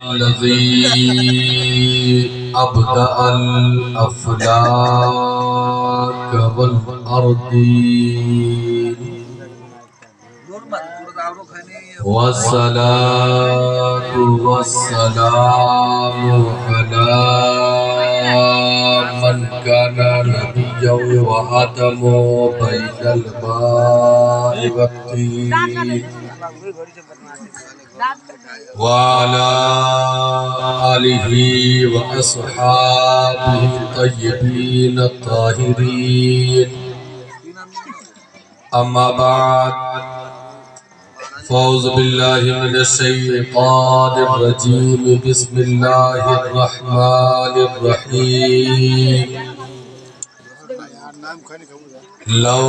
الذي أبدأ الأفلاك والأرضين والصلاة والسلام على من كان نبيا وآدم بين الماء والطين وعلى آله وأصحابه الطيبين الطاهرين أما بعد فأعوذ بالله من الشيطان الرجيم بسم الله الرحمن الرحيم لو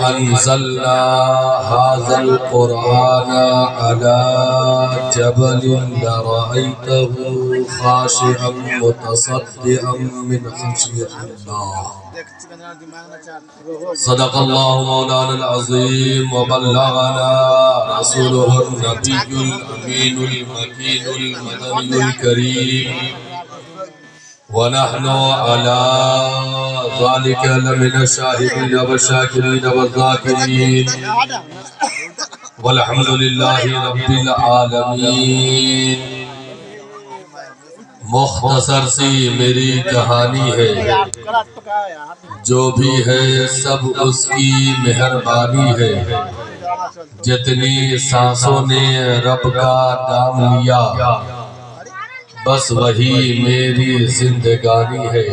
أنزلنا هذا القرآن على جبل لرأيته خاشعا متصدعا من خشية الله صدق الله مولانا العظيم وبلغنا رسوله النبي الأمين المكين المدني الكريم ونحن على ذلك لمن الشاهدين والشاكرين والذاكرين والحمد لله رب العالمین۔ مختصر سی میری کہانی ہے، جو بھی ہے سب اس کی مہربانی ہے۔ جتنی سانسوں نے رب کا نام لیا، بس وہی میری زندگانی ہے۔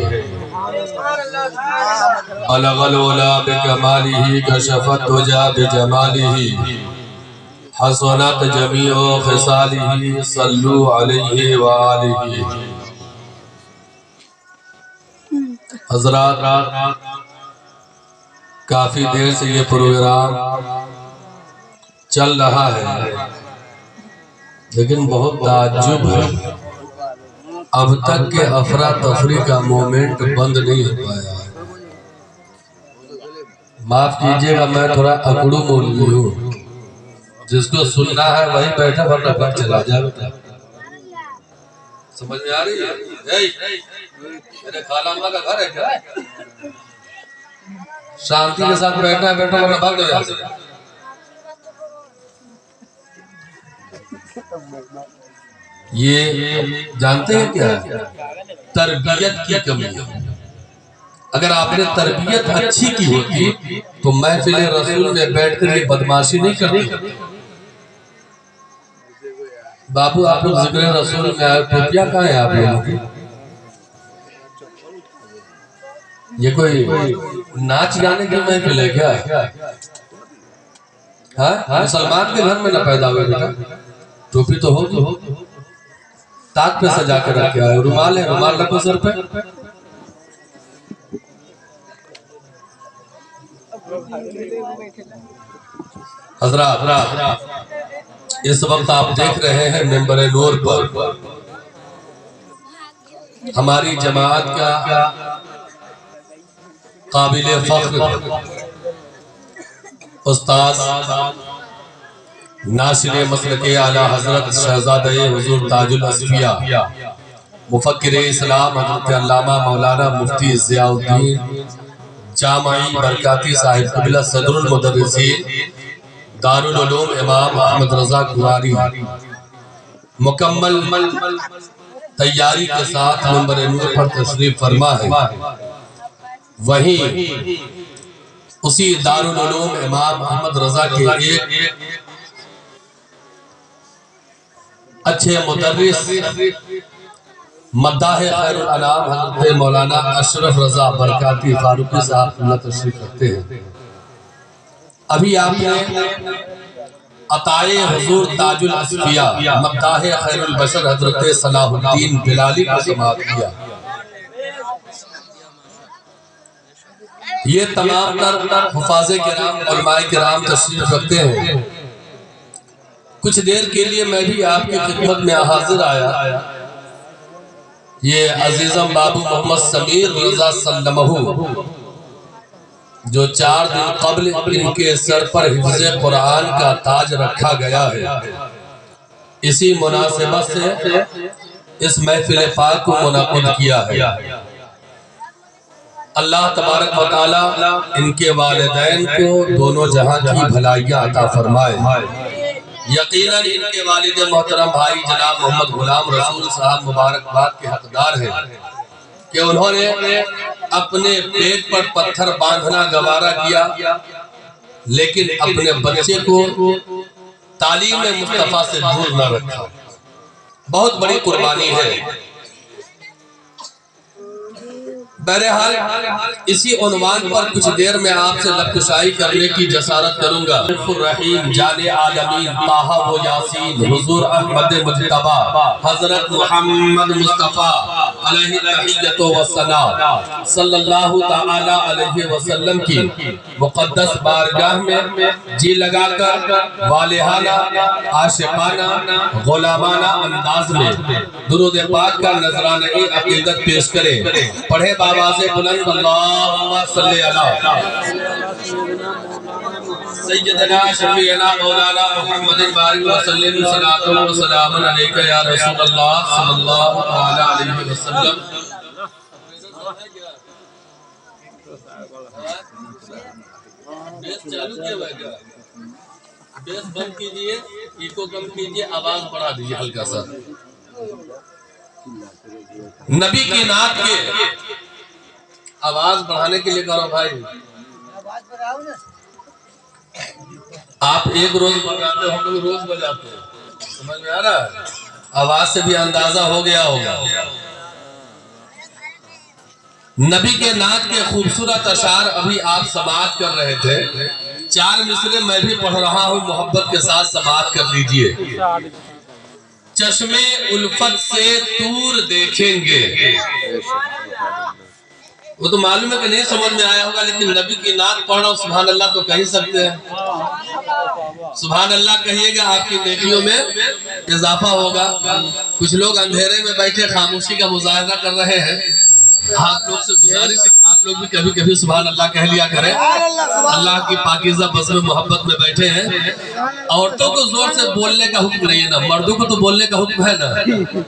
بلغ العلا بکمالہ کشف الدجی بجمالہ، حسنت جمیع خصالہ صلو علیہ وآلہ۔ حضرات، کافی دیر سے یہ پروگرام چل رہا ہے، لیکن بہت تعجب ہے، اب تک کے افراتفری کا مومنٹ بند نہیں ہو پایا ہے۔ معاف کیجئے گا، میں تھوڑا اکڑو مولوی ہوں، جس کو سننا ہے وہی بیٹھا ورنہ پھر چلا جائے۔ سمجھ میں آ رہی ہے؟ میرے خالہ اماں کا گھر ہے کیا؟ شانتی کے ساتھ بیٹھنا ہے، بیٹھا ورنہ بھاگ جائے۔ یہ جانتے ہیں کیا ہے؟ تربیت کی کمی ہے۔ اگر آپ نے تربیت اچھی کی ہوتی تو محفل رسول میں بیٹھ کر یہ بدماشی نہیں کرتی۔ بابو آپ لوگ ذکر رسول میں آئے، ٹوپیاں کہاں ہیں آپ لوگوں کی؟ یہ کوئی ناچ گانے کی محفل ہے کیا؟ مسلمان کے گھر میں نہ پیدا ہوئے بیٹا، ٹوپی تو ہوگی، تاج پہ سجا کر رکھا ہے، رومال ہے، رومال رکھو سر پہ۔ حضرات، اس وقت آپ دیکھ رہے ہیں منبر نور پر ہماری جماعت کا قابل فخر استاد ناصر مسلک اعلیٰ حضرت شہزادہ حضور تاج الاصفیاء مفکر اسلام حضرت علامہ مولانا مفتی ضیاء الدین جامعی برکاتی صاحب قبلہ صدر المدرسین دارالعلوم امام احمد رضا قراری مکمل تیاری کے ساتھ منبر نور پر تشریف فرما ہے۔ وہیں اسی دارالعلوم امام احمد رضا کے ایک اچھے مدرس مداح خیر الانام حضرت مولانا اشرف رضا برکاتی فاروقی صاحب اللہ تشریف رکھتے ہیں۔ ابھی آپ نے عطائے حضور تاج الاصفیاء مداح خیر البشر حضرت صلاح الدین بلالی کو سماعت کیا۔ یہ تمام تر حفاظ کرام علماء کرام تشریف رکھتے ہیں۔ کچھ دیر کے لیے میں بھی آپ کی خدمت میں حاضر آیا۔ یہ عزیزم بابو محمد سمیر رضا سلمہ جو 4 دن قبل ان کے سر پر حفظ قرآن کا تاج رکھا گیا ہے، اسی مناسبت سے اس محفل پاک کو منعقد کیا ہے۔ اللہ تبارک و تعالی ان کے والدین کو دونوں جہاں کی بھلائیاں عطا فرمائے۔ یقیناً ان کے والد محترم بھائی جناب محمد غلام رسول صاحب مبارکباد کے حقدار ہیں کہ انہوں نے اپنے پیٹ پر پتھر باندھنا گوارا کیا، لیکن اپنے بچے کو تعلیم مصطفیٰ سے دور نہ رکھا۔ بہت بڑی قربانی ہے۔ بہرحال اسی عنوان پر کچھ دیر میں آپ سے لبکشائی کرنے کی جسارت کروں گا۔ الرحیم جان عالمین طٰہٰ و یاسین حضور احمد مجتبیٰ حضرت محمد مصطفیٰ علیہ تحیت و ثنا صلی اللہ تعالی علیہ وسلم کی مقدس بارگاہ میں جی لگا کر والہانہ عاشقانہ غلامانہ انداز میں درود پاک کا نذرانہ عقیدت پیش کریں۔ پڑھے بآواز بلند اللہم صلی علی سیدنا شفیعنا مولانا محمد بارک وسلم صلاۃ و سلام علیکہ یا رسول اللہ صلی اللہ علیہ وسلم۔ بیس چالو کیا ہوئے گا، بیس بند کیجئے، ایکو کم کیجئے، آواز بڑھا دیجئے ہلکا سا۔ نبی کی نعت کے آواز بڑھانے کے لیے کرو بھائی، آپ ایک روز بجاتے ہم لوگ روز بجاتے ہیں، سمجھ میں آ رہا ہے؟ آواز سے بھی اندازہ ہو گیا ہوگا۔ نبی کے نعت کے خوبصورت اشعار ابھی آپ سماعت کر رہے تھے، 4 مصرے میں بھی پڑھ رہا ہوں، محبت کے ساتھ سماعت کر لیجئے۔ چشمے الفت سے دور دیکھیں گے، وہ تو معلوم ہے کہ نہیں سمجھ میں آیا ہوگا، لیکن نبی کی نعت پڑھ رہا ہوں، سبحان اللہ تو کہہ سکتے ہیں۔ سبحان اللہ کہیے گا، آپ کی نیکیوں میں اضافہ ہوگا۔ کچھ لوگ اندھیرے میں بیٹھے خاموشی کا مظاہرہ کر رہے ہیں، آپ لوگ سے گزارش ہے کہ آپ لوگ بھی کبھی کبھی سبحان اللہ کہہ لیا کریں۔ اللہ کی پاکیزہ بزم محبت میں بیٹھے ہیں۔ عورتوں کو زور سے بولنے کا حکم نہیں ہے نا، مردوں کو تو بولنے کا حکم ہے نا،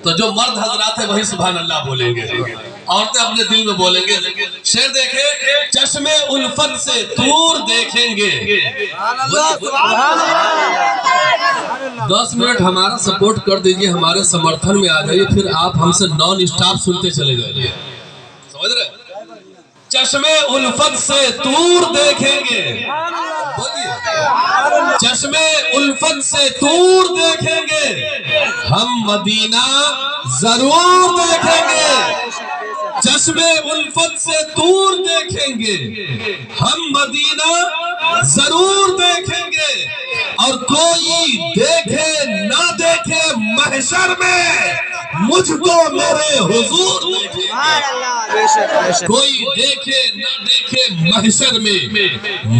تو جو مرد حضرات ہیں وہی سبحان اللہ بولیں گے، عورتیں اپنے دل میں بولیں گے۔ شعر دیکھیں، چشمے الفت سے دور دیکھیں گے۔ 10 منٹ ہمارا سپورٹ کر دیجئے، ہمارے سمرتھن میں آ جائیے، پھر آپ ہم سے نان اسٹاپ سنتے چلے جائیے، سمجھ رہے؟ چشمے الفت سے دور دیکھیں گے، چشمے الفت سے دور دیکھیں گے، ہم مدینہ ضرور دیکھیں گے۔ چشمے الفت سے دور دیکھیں گے، ہم مدینہ ضرور دیکھیں گے، اور کوئی دیکھے نہ دیکھے محشر میں مجھ کو میرے حضور دیکھیں گے۔ کوئی دیکھے نہ دیکھے محشر میں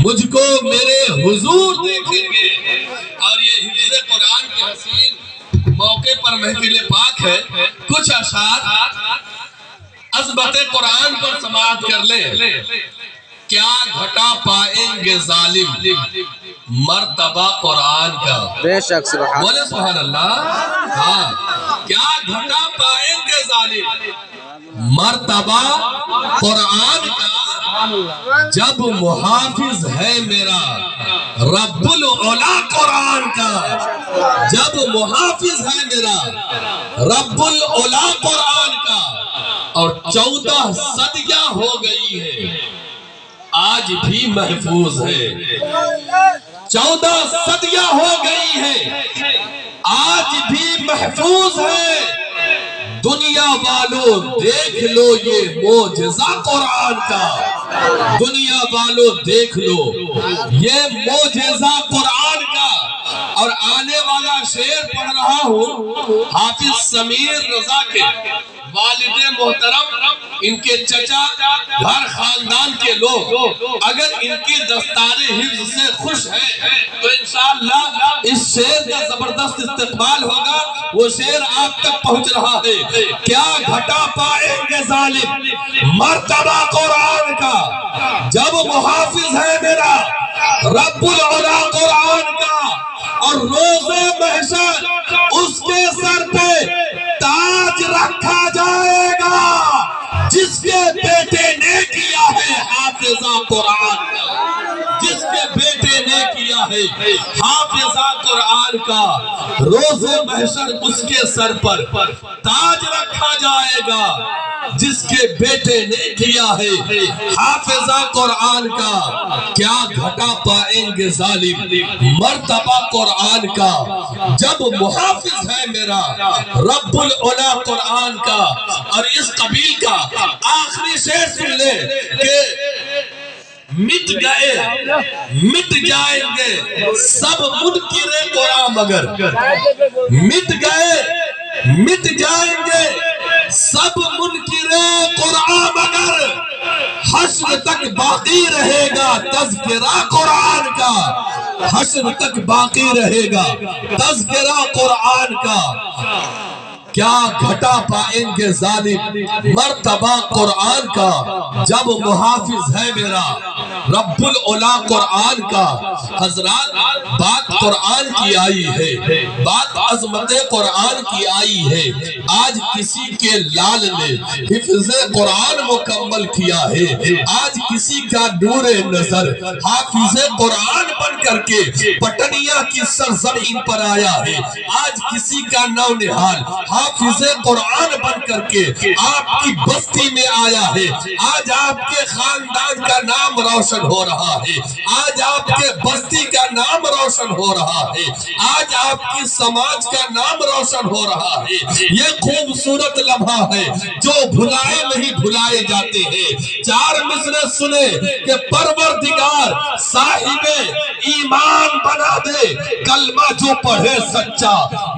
مجھ کو میرے حضور دیکھیں گے۔ اور یہ حفظ قرآن کے حسین موقع پر محفل پاک ہے، کچھ اشعار عظمت قرآن پر سماعت کر لیں۔ کیا گھٹا پائیں گے ظالم مرتبہ قرآن کا، بے شک سبحان بولے سبحان اللہ۔ ہاں، کیا گھٹا پائیں گے ظالم مرتبہ قرآن کا، جب محافظ ہے میرا رب العلا قرآن کا، جب محافظ ہے میرا رب العلا قرآن کا۔ اور 14 صدیاں ہو گئی ہے، آج بھی محفوظ ہے۔ 14 صدیاں ہو گئی ہے، آج بھی محفوظ ہے۔ دنیا والوں دیکھ لو یہ معجزہ قرآن کا، دنیا والوں دیکھ لو یہ معجزہ قرآن کا۔ اور آنے والا شعر پڑھ رہا ہوں، حافظ سمیر رضا کے والد محترم، ان کے چچا، گھر خاندان کے لوگ اگر ان کی دستار حفظ سے خوش ہیں تو انشاءاللہ اس شعر کا زبردست استقبال ہوگا۔ وہ شعر آپ تک پہنچ رہا ہے۔ کیا گھٹا پائیں گے ظالم مرتبہ قرآن کا، جب محافظ ہے میرا رب العلا قرآن کا۔ اور روز محشر اس کے سر پہ تاج رکھا جائے گا جس کے بیٹے نے کیا ہے حافظہ قرآن کا، جس کے بیٹے نے کیا ہے حافظہ قرآن کا۔ روز محشر اس کے سر پر تاج رکھا جائے گا جس کے بیٹے نے کیا ہے حافظہ قرآن کا۔ کیا گھٹا پائیں گے ظالم مرتبہ قرآن کا، جب محافظ ہے میرا رب العلا قرآن کا۔ اور اس قبیل کا آخری شعر سن لے کہ مٹ جائیں گے سب منکر قرآن مگر، مٹ جائیں گے سب منکر قرآن مگر، حشر تک باقی رہے گا تذکرہ قرآن کا، حشر تک باقی رہے گا تذکرہ قرآن کا۔ کیا گھٹا پائیں گے ظالم مرتبہ قرآن کا، جب محافظ ہے میرا رب العلا قرآن کا۔ حضرات بات قرآن کی آئی ہے، بات عظمت قرآن کی آئی ہے۔ آج کسی کے لال نے حفظ قرآن مکمل کیا ہے، آج کسی کا نور نظر حافظ قرآن بن کر کے پٹنیا کی سرزمین پر آیا ہے، آج کسی کا نونہال حافظ قرآن بن کر کے آپ کی بستی میں آیا ہے، آج آپ کے خاندان کا نام روشن ہو رہا ہے، آج آپ کے بستی کا نام روشن ہو رہا ہے، آج آپ کی سماج کا نام روشن ہو رہا ہے۔ یہ خوبصورت لمحہ ہے جو بھلائے نہیں بھلائے جاتے ہیں۔ چار مصرع سنے کہ پروردگار صاحب ایمان بنا دے، کلمہ جو پڑھے سچا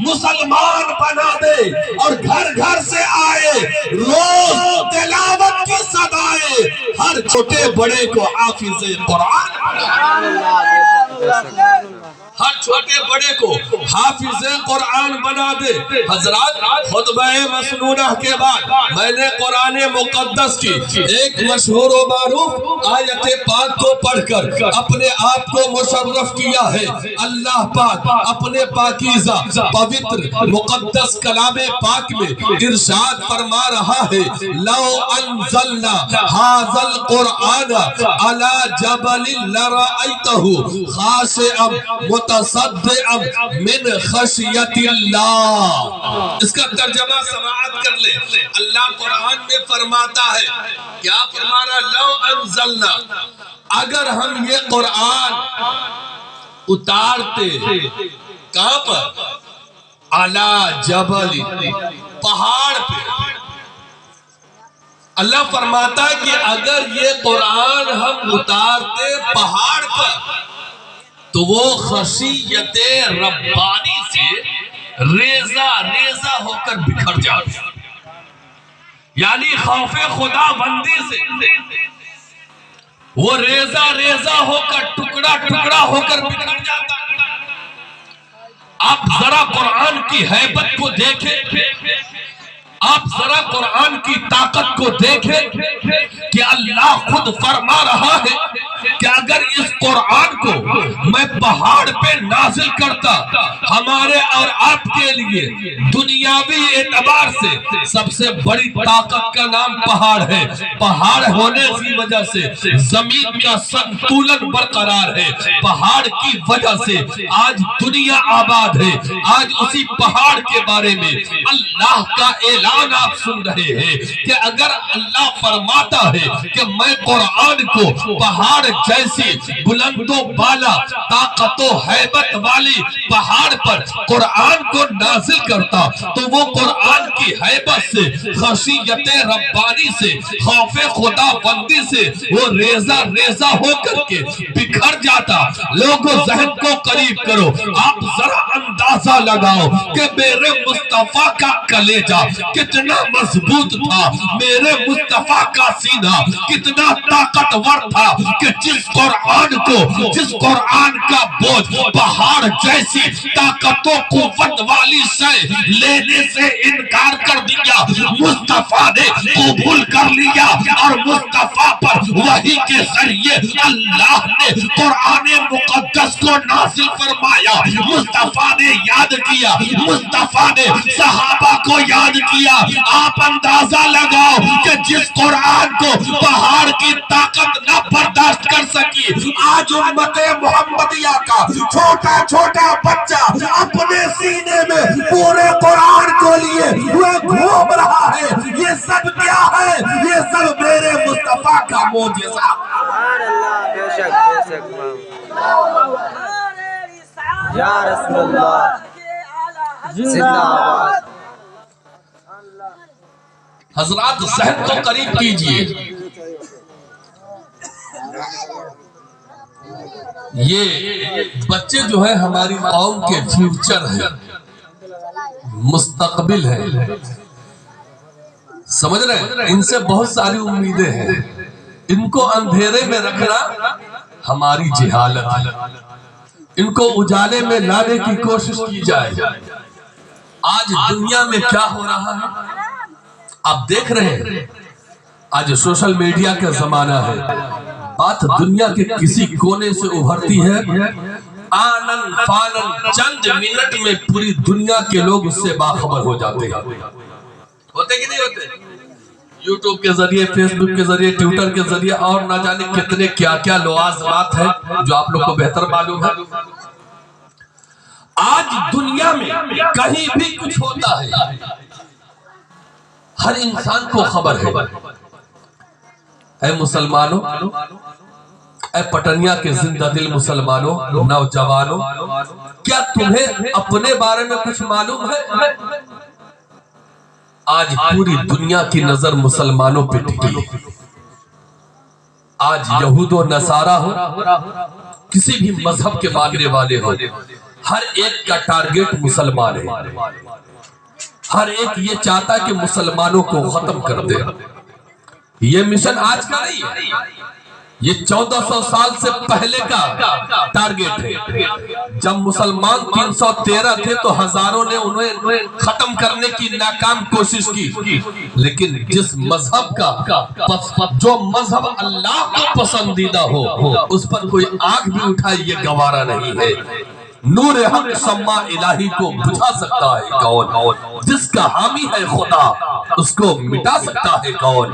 مسلمان بنا دے، اور گھر گھر سے آئے روز تلاوت کی صدائے، ہر چھوٹے بڑے کو حافظ قرآن، ہر چھوٹے بڑے کو حافظ قرآن بنا دے۔ حضرات خطبہ مسنونہ کے بعد میں نے قرآن مقدس کی ایک مشہور و معروف آیت پاک کو پڑھ کر اپنے آپ کو مشرف کیا ہے۔ اللہ پاک اپنے پاکیزہ پوتر مقدس کلام پاک میں ارشاد فرما رہا ہے، لو انزلنا ھذا القرآن علی جبل لرأیتہ خاشعا متصدعا من خشیت اللہ۔ اس کا ترجمہ سماعت کر لے۔ اللہ قرآن میں فرماتا ہے، کیا فرما رہا؟ لو انزلنا، اگر ہم یہ قرآن اتارتے کہاں پر؟ علی جبل، پہاڑ پہ۔ اللہ فرماتا ہے کہ اگر یہ قرآن ہم اتارتے پہاڑ پر تو وہ خشیت ربانی سے ریزہ ریزہ ہو کر بکھر جاتا، یعنی خوف خدا بندی سے وہ ریزہ ریزہ ہو کر ٹکڑا ٹکڑا ہو کر بکھر جاتا۔ آپ ذرا قرآن کی ہیبت کو دیکھیں، آپ ذرا قرآن کی طاقت کو دیکھیں کہ اللہ خود فرما رہا ہے کہ اگر اس قرآن کو میں پہاڑ پہ نازل کرتا، ہمارے اور آپ کے لیے دنیاوی اعتبار سے سب سے بڑی طاقت کا نام پہاڑ ہے۔ پہاڑ ہونے کی وجہ سے زمین کا سنتولن برقرار ہے، پہاڑ کی وجہ سے آج دنیا آباد ہے۔ آج اسی پہاڑ کے بارے میں اللہ کا اعلان آپ سن رہے ہیں کہ اگر اللہ فرماتا ہے کہ میں قرآن کو پہاڑ جیسی بلند و بالا طاقت و حیبت والی پہاڑ پر قرآن کو نازل کرتا تو وہ قرآن کی حیبت سے، خشیت ربانی سے، خوف خدا بندی سے وہ ریزہ ریزہ ہو کر کے بکھر جاتا۔ لوگوں ذہن کو قریب کرو، آپ ذرا اندازہ لگاؤ کہ میرے مصطفیٰ کا کلیجہ کتنا مضبوط تھا، میرے مصطفیٰ کا سینہ کتنا طاقتور تھا کہ جس قرآن کا بوجھ پہاڑ جیسی طاقت و قوت والی سے لینے سے انکار کر دیا مصطفیٰ نے قبول کر لیا اور مصطفیٰ پر وحی کے ذریعے اللہ نے قرآن مقدس کو نازل فرمایا. مصطفیٰ نے یاد کیا, مصطفیٰ نے صحابہ کو یاد کیا. آپ اندازہ لگاؤ کہ جس قرآن کو پہاڑ کی طاقت نہ برداشت کر سکی, آج امت محمدیہ کا چھوٹا چھوٹا بچہ اپنے سینے میں پورے قرآن کو لیے وہ گھوم رہا ہے. یہ سب کیا ہے؟ یہ سب میرے مصطفیٰ کا معجزہ. بے شک بے شک یا رسول اللہ زندہ آباد. حضرات ذہن کو قریب کیجئے, یہ بچے جو ہیں ہماری قوم کے فیوچر ہیں, مستقبل ہے. سمجھ رہے ہیں؟ ان سے بہت ساری امیدیں ہیں. ان کو اندھیرے میں رکھنا ہماری جہالت ہے. ان کو اجالے میں لانے کی کوشش کی جائے. آج دنیا میں کیا ہو رہا ہے آپ دیکھ رہے ہیں. آج سوشل میڈیا کا زمانہ ہے. بات دنیا کے کسی کونے سے ابھرتی ہے, آنن فانن چند منٹ میں پوری دنیا کے لوگ اس سے باخبر ہو جاتے ہیں. ہوتے کہ نہیں ہوتے؟ یوٹیوب کے ذریعے, فیس بک کے ذریعے, ٹویٹر کے ذریعے اور نہ جانے کتنے کیا کیا لوازمات ہیں جو آپ لوگ کو بہتر معلوم ہے. آج دنیا میں کہیں بھی کچھ ہوتا ہے ہر انسان کو خبر ہے. اے مسلمانوں, اے پٹنیا کے زندہ دل مسلمانوں, نوجوانوں, کیا تمہیں اپنے بارے میں کچھ معلوم ہے؟ آج پوری دنیا کی نظر مسلمانوں پہ ٹکی ہے. آج یہود و نصارہ ہو, کسی بھی مذہب کے ماننے والے ہو, ہر ایک کا ٹارگٹ مسلمان ہے. ہر ایک یہ چاہتا ہے کہ مسلمانوں کو ختم کر دے. یہ مشن آج کا نہیں ہے, یہ 1400 سال سے پہلے کا ٹارگٹ ہے. جب مسلمان 313 تھے تو ہزاروں نے انہیں ختم کرنے کی ناکام کوشش کی. لیکن جس مذہب کا جو مذہب اللہ کو پسندیدہ ہو اس پر کوئی آگ بھی اٹھائے یہ گوارا نہیں ہے. نور حق شمع الہی کو بجھا سکتا ہے کون؟ جس کا حامی ہے خدا اس کو مٹا سکتا ہے کون؟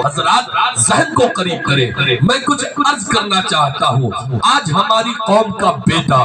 حضرات ذہن کو قریب کریں. میں کچھ عرض کرنا چاہتا ہوں. آج ہماری قوم کا بیٹا,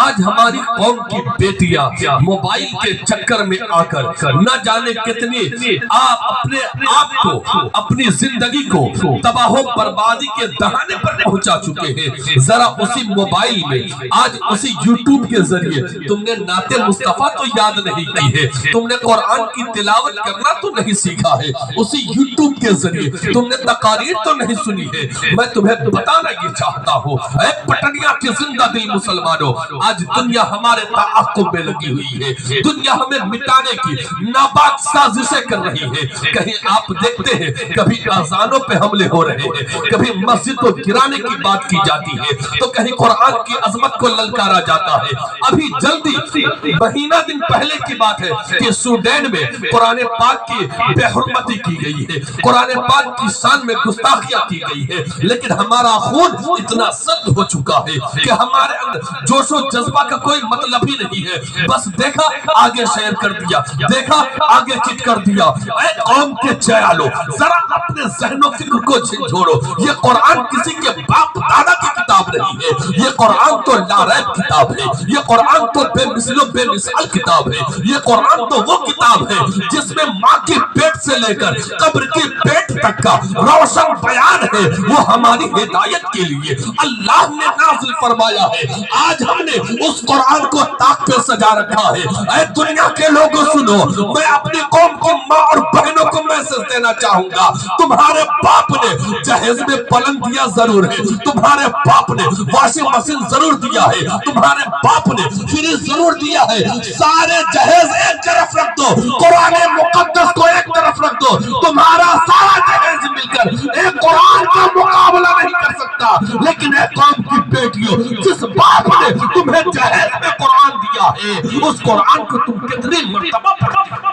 آج ہماری قوم کی بیٹیاں موبائل کے چکر میں آ کر نہ جانے کتنی آپ اپنے آپ کو, اپنی زندگی کو تباہ و بربادی کے دہانے پر پہنچا چکے ہیں. ذرا اسی موبائل میں آج اسی یوٹیوب کے ذریعے تم نے نعت مصطفیٰ تو یاد نہیں کی ہے, تم نے قرآن کی تلاوت کرنا تو نہیں سیکھا ہے, اسی یوٹیوب کے ذریعے تم نے تقاریر تو نہیں سنی ہے. میں تمہیں بتانا یہ چاہتا ہوں اے پٹنیا کے زندہ دل مسلمانوں, آج دنیا ہمارے تعاقب میں لگی ہوئی ہے. دنیا ہمیں مٹانے کی ناپاک سازشیں کر رہی ہے. کہیں آپ دیکھتے ہیں کبھی اذانوں پہ حملے ہو رہے ہیں, کبھی مسجد کو گرانے کی بات کی جاتی ہے, تو کہیں قرآن کی عظمت کو للکارا جاتا ہے. ابھی جلدی مہینہ دن پہلے کی بات ہے کہ سوڈین میں قرآن پاک کی بے حرمتی کی گئی ہے, قرآن پاک کی شان میں گستاخیاں کی گئی ہے. لیکن ہمارا خون اتنا سرد ہو چکا ہے کہ ہمارے اندر جوش و جذبہ کا کوئی مطلب ہی نہیں ہے. بس دیکھا آگے شیئر کر دیا, دیکھا آگے چٹ کر دیا. اے قوم کے چیالو, ذرا اپنے ذہن و فکر کو جھنجھوڑو. یہ قرآن کسی کے باپ دادا کی کتاب نہیں ہے, یہ قرآن تو لا ریب کتاب ہے, یہ قرآن تو بے مثل و بے مثال کتاب ہے. یہ قرآن تو وہ کتاب ہے جس میں ماں کے پیٹ سے لے کر قبر کے پیٹ تک کا روشن بیان ہے. وہ ہماری ہدایت کے لیے اللہ نے نازل فرمایا ہے. آج ہم نے اس قرآن کو طاق پہ سجا رکھا ہے. اے دنیا کے لوگوں سنو, میں اپنی قوم کی ماں اور بہنوں کو میسج دینا چاہوں گا. تمہارے باپ نے جہیز میں پلنگ دیا ضرور ہے, تمہارے باپ نے واشنگ مشین ضرور دیا ہے, تمہارے باپ نے فریج ضرور دیا ہے. سارے جہیز ایک طرف رکھ دو, قرآن مقدس کو ایک طرف رکھ دو. تمہارا سارا جہیز مل کر ایک قرآن کا مقابلہ نہیں کر سکتا. لیکن ایک قوم کی بیٹیوں, جس باپ نے تمہیں جہیز میں قرآن دیا ہے اس قرآن کو تم کتنی مرتبہ پڑھتے ہو؟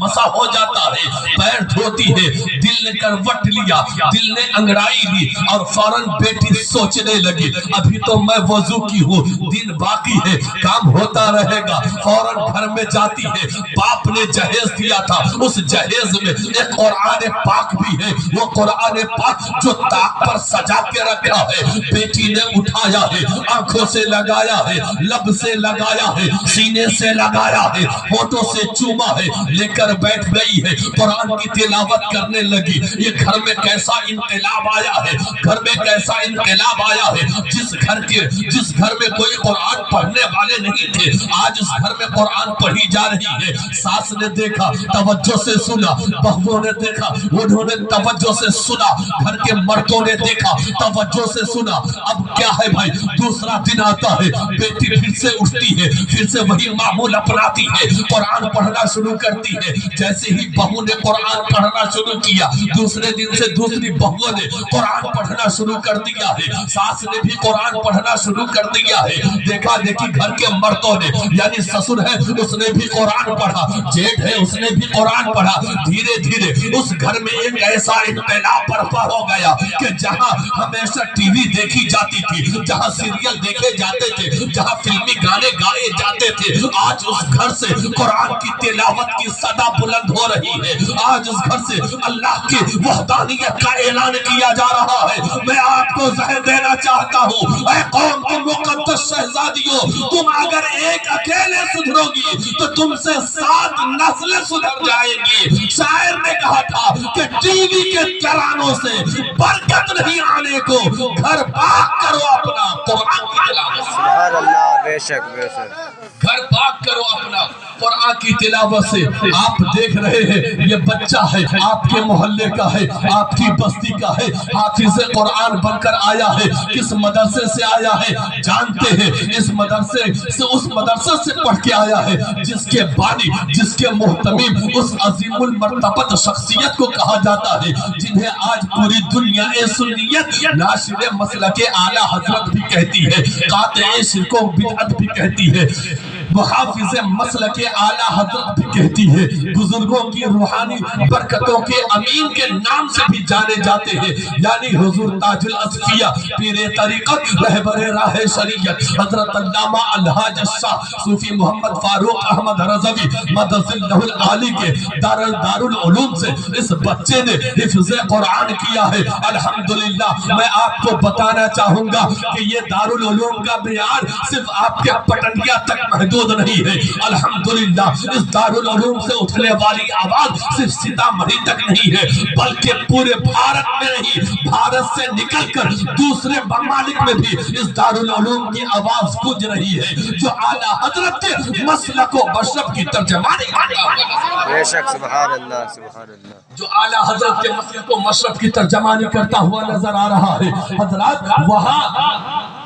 مسا ہو جاتا ہے، پیر دھوتی ہے، دل نے کروٹ لیا، دل نے انگڑائی لی اور فوراً بیٹی سوچنے لگی ابھی تو میں وضو کی ہوں، دن باقی ہے، کام ہوتا رہے گا۔ فوراً گھر میں جاتی ہے، باپ نے جہیز دیا تھا، اس جہیز میں ایک قرآن پاک بھی ہے، وہ قرآن پاک جو طاق پر سجا کے رکھا ہے، بیٹی نے اٹھایا ہے، آنکھوں سے لگایا ہے، لب سے لگایا ہے، سینے سے لگایا ہے، ہونٹوں سے چوما ہے، لے کر بیٹھ گئی ہے، قرآن کی تلاوت کرنے لگی۔ یہ گھر میں کیسا انقلاب آیا ہے، گھر میں کیسا انقلاب آیا ہے، جس گھر میں کوئی قرآن پڑھنے والے نہیں تھے، آج اس گھر میں قرآن پڑھی جا رہی ہے۔ ساس نے دیکھا، توجہ سے سنا، بہووں نے دیکھا، انہوں نے توجہ سے سنا، گھر کے مردوں نے دیکھا، توجہ سے سنا۔ اب کیا ہے بھائی، دوسرا دن آتا ہے، بیٹی پھر سے اٹھتی ہے، پھر سے وہی معمول اپناتی ہے، قرآن پڑھنا شروع کرتی ہے۔ جیسے ہی بہو نے قرآن پڑھنا شروع کیا، دوسرے دن سے دوسری بہووں نے قرآن پڑھنا شروع کر دیا ہے، ساس نے بھی قرآن پڑھنا شروع کر دیا ہے۔ دیکھا دیکھی گھر کے مردوں نے، یعنی سسر ہے اس نے بھی قرآن پڑھا، جیٹھ ہے اس نے بھی قرآن پڑھا۔ دھیرے دھیرے اس گھر میں ایک ایسا انقلاب برپا ہو گیا کہ جہاں ہمیشہ ٹی وی دیکھی جاتی تھی، جہاں سیریل دیکھے جاتے تھے، جہاں فلمی گانے گائے جاتے تھے، آج اس گھر سے قرآن کی تلاوت کی صدا بلند ہو رہی ہے۔ آج اس گھر سے اللہ کی وحدانیت کا اعلان کیا جا رہا ہے۔ میں آپ کو ذہن دینا چاہتا ہوں، اے قوم تم مقدس شہزادیوں، تم اگر ایک اکیلے سدھرو گی تو تم سے 7 نسلیں سدھر جائیں گی۔ شاعر نے کہا تھا کہ ٹی وی کے ترانوں سے برکت نہیں آنے کو، گھر پاک کرو اپنا قرآن کی تلاوت سے۔ سبحان اللہ، بے شک بے شک۔ گھر پاک کرو اپنا قرآن کی تلاوت سے۔ آپ دیکھ رہے ہیں یہ بچہ ہے، آپ کے محلے کا ہے، آپ کی بستی کا ہے، حافظ قرآن بن کر آیا ہے، کس مدرسے سے آیا ہے جانتے ہیں، اس مدرسے سے اس مدرسے سے پڑھ کے آیا ہے جس کے بانی، جس کے محتمیم اس عظیم المرتبت شخصیت کو کہا جاتا ہے، جنہیں آج پوری دنیا سنیت ناشر مسلک اعلیٰ حضرت بھی کہتی ہے، قاطع شرک و بدعت بھی کہتی ہے، محافظ مسلک اعلیٰ حضرت بھی کہتی ہے، بزرگوں کی روحانی برکتوں کے امین کے نام سے بھی جانے جاتے ہیں، یعنی حضور تاج الاصفیاء پیر طریقت رہبر راہ شریعت حضرت علامہ الحاج شاہ صوفی محمد فاروق احمد رضوی مدد اللہ العالی کے دارالعلوم سے اس بچے نے حفظ قرآن کیا ہے۔ الحمدللہ میں آپ کو بتانا چاہوں گا کہ یہ دارالعلوم کا معیار صرف آپ کے پٹنیا تک محدود نہیں ہے، الحمدللہ اس دارالعلوم سے اٹھنے والی آواز صرف سیتامڑھی تک نہیں ہے بلکہ پورے بھارت میں نہیں، بھارت سے نکل کر دوسرے ممالک میں بھی اس دارالعلوم کی آواز گونج رہی ہے جو اعلیٰ حضرت کے مسلک و مشرب کی ترجمانی کرتا ہوا، بے شک سبحان اللہ سبحان اللہ، جو اعلیٰ حضرت کے مسلک و مشرب کی ترجمانی کرتا ہوا نظر آ رہا ہے۔ حضرات وہاں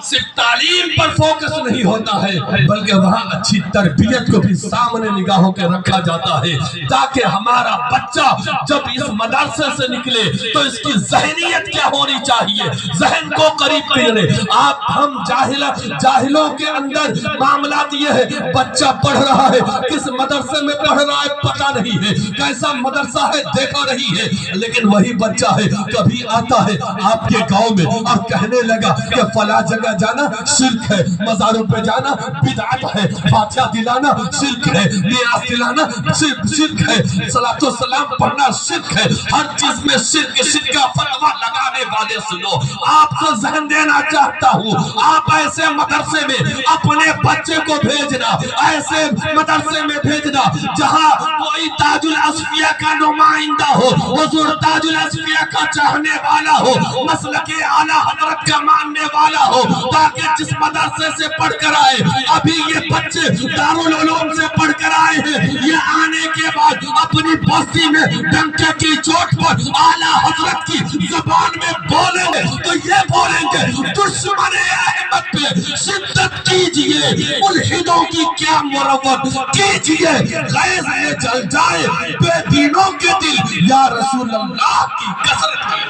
صرف تعلیم پر فوکس نہیں ہوتا ہے بلکہ وہاں اچھی تربیت کو بھی سامنے نگاہوں کے رکھا جاتا ہے تاکہ ہمارا بچہ جب اس مدرسے سے نکلے تو اس کی ذہنیت کیا ہونی چاہیے، ذہن کو قریب کرے۔ آپ ہم جاہلوں کے اندر معاملات یہ ہے، بچہ پڑھ رہا ہے، کس مدرسے میں پڑھ رہا ہے پتہ نہیں ہے، کیسا مدرسہ ہے دیکھا نہیں ہے، لیکن وہی بچہ ہے کبھی آتا ہے آپ کے گاؤں میں اور کہنے لگا کہ فلاں جگہ جانا شرک ہے، مزاروں پہ جانا بدعت ہے، فاتحہ دلانا شرک ہے، نیاز دلانا شرک ہے، صلاۃ و سلام پڑھنا شرک ہے، ہر چیز میں شرک کا فتویٰ لگانے والے سنو۔ آپ کو ذہن دینا چاہتا ہوں، آپ ایسے مدرسے میں اپنے بچے کو بھیجنا، ایسے مدرسے میں بھیجنا جہاں کوئی تاج الاصفیاء کا نمائندہ ہو، حضور تاج الاصفیاء کا چاہنے والا ہو، مسلک اعلیٰ حضرت کا ماننے والا ہو، تاکہ جس مدرسے سے پڑھ کر آئے، ابھی یہ بچے دارالعلوم سے پڑھ کر آئے ہیں، یہ آنے کے بعد اپنی بستی میں ڈنکے کی چوٹ پر اعلیٰ حضرت کی زبان میں بولیں گے تو یہ بولیں گے دشمن احمد پہ شدت کیجئے، ملحدوں کی کیا مروت کیجئے، غیظ میں جل جائے بے دینوں کے دل، یا رسول اللہ کی کثرت کی